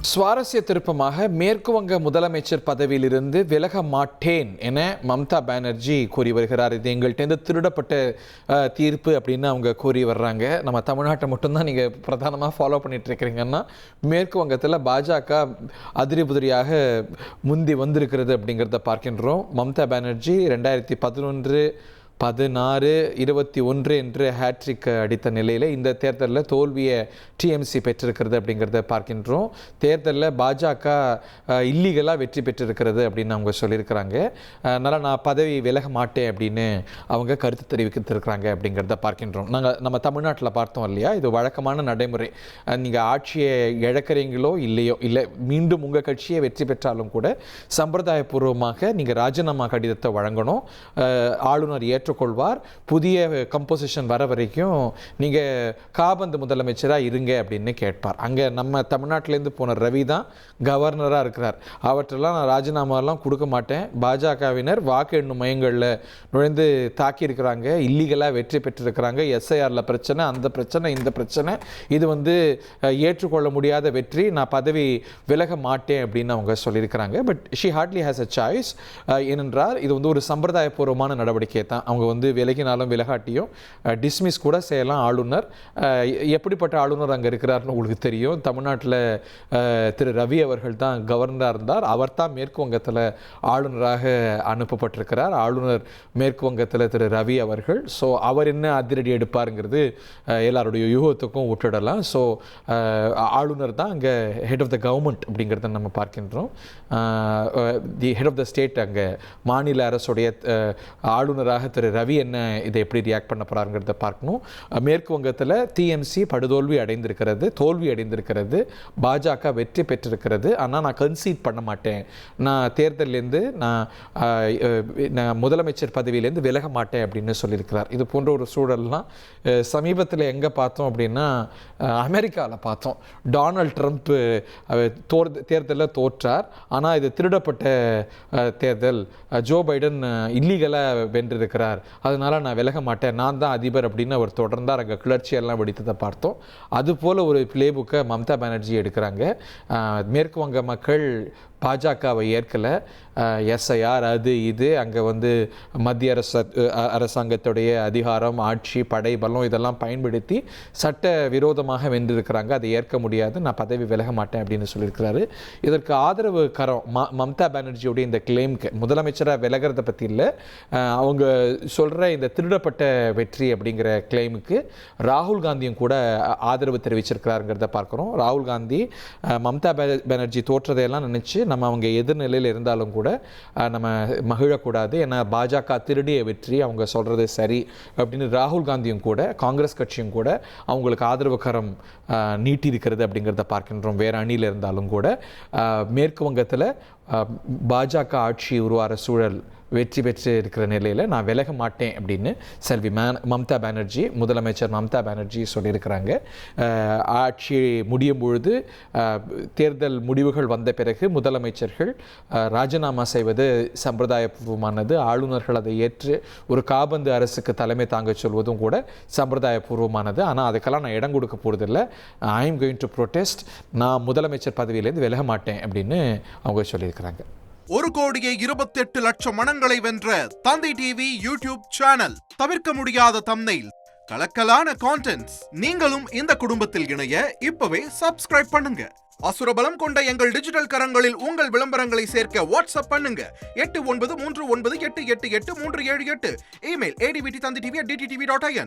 சுவாரஸ்ய திருப்பமாக மேற்கு வங்க முதலமைச்சர் பதவியிலிருந்து விலக மாட்டேன் என மம்தா பானர்ஜி கூறி வருகிறார். இது எங்கள்கிட்ட திருடப்பட்ட தீர்ப்பு அப்படின்னு அவங்க கூறி வர்றாங்க. நம்ம தமிழ்நாட்டை மட்டும்தான் நீங்கள் பிரதானமாக ஃபாலோ பண்ணிட்டு இருக்கிறீங்கன்னா, மேற்கு வங்கத்தில் பாஜக அதிரி புதிரியாக முந்தி வந்திருக்கிறது அப்படிங்கிறத பார்க்கின்றோம். மம்தா பானர்ஜி 2011, 16, 21 என்று ஹேட்ரிக் அடித்த நிலையில் இந்த தேர்தலில் தோல்வியை டிஎம்சி பெற்றிருக்கிறது அப்படிங்கிறத பார்க்கின்றோம். தேர்தலில் பாஜக இல்லீகலாக வெற்றி பெற்றிருக்கிறது அப்படின்னு அவங்க சொல்லியிருக்கிறாங்க. அதனால் நான் பதவி விலக மாட்டேன் அப்படின்னு அவங்க கருத்து தெரிவித்திருக்கிறாங்க அப்படிங்கிறத பார்க்கின்றோம். நம்ம தமிழ்நாட்டில் பார்த்தோம் இல்லையா, இது வழக்கமான நடைமுறை. நீங்கள் ஆட்சியை இழக்கிறீங்களோ இல்லையோ, இல்லை மீண்டும் உங்கள் கட்சியை வெற்றி பெற்றாலும் கூட சம்பிரதாயபூர்வமாக நீங்கள் ராஜினாமா கடிதத்தை வழங்கணும். ஆளுநர் ஏற்றுக்கொள்வார். புதிய கம்போசிஷன் வர வரைக்கும் நீங்கள் காபந்து முதலமைச்சராக இருங்க அப்படின்னு கேட்பார். அங்கே நம்ம தமிழ்நாட்டிலேருந்து போன ரவி தான் கவர்னராக இருக்கிறார். அவற்றெல்லாம் நான் ராஜினாமாலாம் கொடுக்க மாட்டேன். பாஜகவினர் வாக்கு எண்ணும் மையங்களில் நுழைந்து தாக்கியிருக்கிறாங்க, இல்லீகலாக வெற்றி பெற்றிருக்கிறாங்க, எஸ்ஐஆரில் பிரச்சனை, அந்த பிரச்சனை, இந்த பிரச்சனை, இது ஏற்றுக்கொள்ள முடியாத வெற்றி, நான் பதவி விலக மாட்டேன் அப்படின்னு அவங்க சொல்லியிருக்கிறாங்க. But she hardly has a choice. ஏனென்றால் இது ஒரு சம்பிரதாயபூர்வமான நடவடிக்கை தான். அவங்க விலகினாலும் விலகாட்டியும் டிஸ்மிஸ் கூட செய்யலாம் ஆளுநர். எப்படிப்பட்ட ஆளுநர் அங்கே இருக்கிறார்னு உங்களுக்கு தெரியும். தமிழ்நாட்டில் திரு ரவி அவர்கள் தான் கவர்னராக இருந்தார். அவர் தான் மேற்கு வங்கத்தில் ஆளுநராக அனுப்பப்பட்டிருக்கிறார். ஆளுநர் மேற்கு வங்கத்தில் திரு ரவி அவர்கள். ஸோ அவர் என்ன அதிரடி எடுப்பாருங்கிறது எல்லாருடைய யூகத்துக்கும் விட்டுடலாம். ஸோ ஆளுநர் தான் அங்கே ஹெட் ஆஃப் த கவர்மெண்ட் அப்படிங்கிறத நம்ம பார்க்கின்றோம். The head of the state, அங்கே மாநில அரசுடைய ஆளுநராக திரு ரவி என்ன இதை எப்படி ரியாக்ட் பண்ண போகிறாருங்கிறத பார்க்கணும். மேற்கு வங்கத்தில் டிஎம்சி படுதோல்வி அடைந்திருக்கிறது, தோல்வி அடைந்திருக்கிறது. பாஜக வெற்றி பெற்றிருக்கிறது. ஆனால் நான் கன்சீட் பண்ண மாட்டேன், நான் தேர்தலேருந்து நான் முதலமைச்சர் பதவியிலேருந்து விலக மாட்டேன் அப்படின்னு சொல்லியிருக்கிறார். இது போன்ற ஒரு சூழல்லாம் சமீபத்தில் எங்கே பார்த்தோம் அப்படின்னா, அமெரிக்காவில் பார்த்தோம். டொனால்ட் ட்ரம்ப் தேர்தலில் தோற்றார். ஆனால் இது திருடப்பட்ட தேர்தல், ஜோ பைடன் இல்லீகலாக வென்றிருக்கிறார், அதனால் நான் விலக மாட்டேன், நான் தான் அதிபர் அப்படின்னு அவர் தொடர்ந்தார். அங்கே கிளர்ச்சியெல்லாம் வெடித்ததை பார்த்தோம். அதுபோல் ஒரு பிளே புக்கை மம்தா பானர்ஜி எடுக்கிறாங்க. மேற்கு வங்க மக்கள் பாஜகவை ஏற்கலை. எஸ்ஐஆர் அது இது, அங்கே மத்திய அரசாங்கத்துடைய அதிகாரம், ஆட்சி, படை பலம் இதெல்லாம் பயன்படுத்தி சட்ட விரோதமாக வென்றிருக்கிறாங்க. அதை ஏற்க முடியாது, நான் பதவி விலக மாட்டேன் அப்படின்னு சொல்லியிருக்கிறாரு. இதற்கு ஆதரவு கரம் மம்தா பானர்ஜியோடைய இந்த கிளைம்க்கு, முதலமைச்சராக விலகிறத பற்றி இல்லை, அவங்க சொல்கிற இந்த திருடப்பட்ட வெற்றி அப்படிங்கிற கிளைமுக்கு ராகுல் காந்தியும் கூட ஆதரவு தெரிவிச்சிருக்கிறாருங்கிறத பார்க்குறோம். ராகுல் காந்தி மம்தா பானர்ஜி தோற்றதையெல்லாம் நினச்சி நம்ம அவங்க எதிர்நிலையில் இருந்தாலும் கூட நம்ம மகிழக்கூடாது, ஏன்னா பாஜக திருடிய வெற்றி, அவங்க சொல்கிறது சரி அப்படின்னு ராகுல் காந்தியும் கூட, காங்கிரஸ் கட்சியும் கூட அவங்களுக்கு ஆதரவு கரம் நீட்டியிருக்கிறது அப்படிங்கிறத பார்க்கின்றோம். வேறு அணியில் இருந்தாலும் கூட மேற்கு வங்கத்தில் பாஜக ஆட்சி உருவாகிற சூழல் வெற்றி பெற்று இருக்கிற நிலையில் நான் விலக மாட்டேன் அப்படின்னு செல்வி மம்தா பானர்ஜி, முதலமைச்சர் மம்தா பானர்ஜி சொல்லியிருக்கிறாங்க. ஆட்சி முடியும் பொழுது, தேர்தல் முடிவுகள் வந்த பிறகு முதலமைச்சர்கள் ராஜினாமா செய்வது சம்பிரதாயபூர்வமானது. ஆளுநர்கள் அதை ஏற்று ஒரு காபந்து அரசுக்கு தலைமை தாங்க சொல்வதும் கூட சம்பிரதாயபூர்வமானது. ஆனால் அதுக்கெல்லாம் நான் இடம் கொடுக்க போகிறதில்லை. I am going to protest, நான் முதலமைச்சர் பதவியிலேருந்து விலக மாட்டேன் அப்படின்னு அவங்க சொல்லியிருக்கிறாங்க. 1,28,00,000 மனங்களை வென்ற தந்தி டிவி யூடியூப் சேனல். தவிர்க்க முடியாத தம்ப்நெயில், கலக்கலான கான்டென்ட்ஸ். நீங்களும் இந்த குடும்பத்தில் இணைய இப்பவே சப்ஸ்கிரைப் பண்ணுங்க. அசுரபலம் கொண்ட எங்கள் டிஜிட்டல் கரங்களில் உங்கள் விளம்பரங்களை சேர்க்க வாட்ஸ்அப் பண்ணுங்க. 8939888838. Email advtthanditv@dttv.in.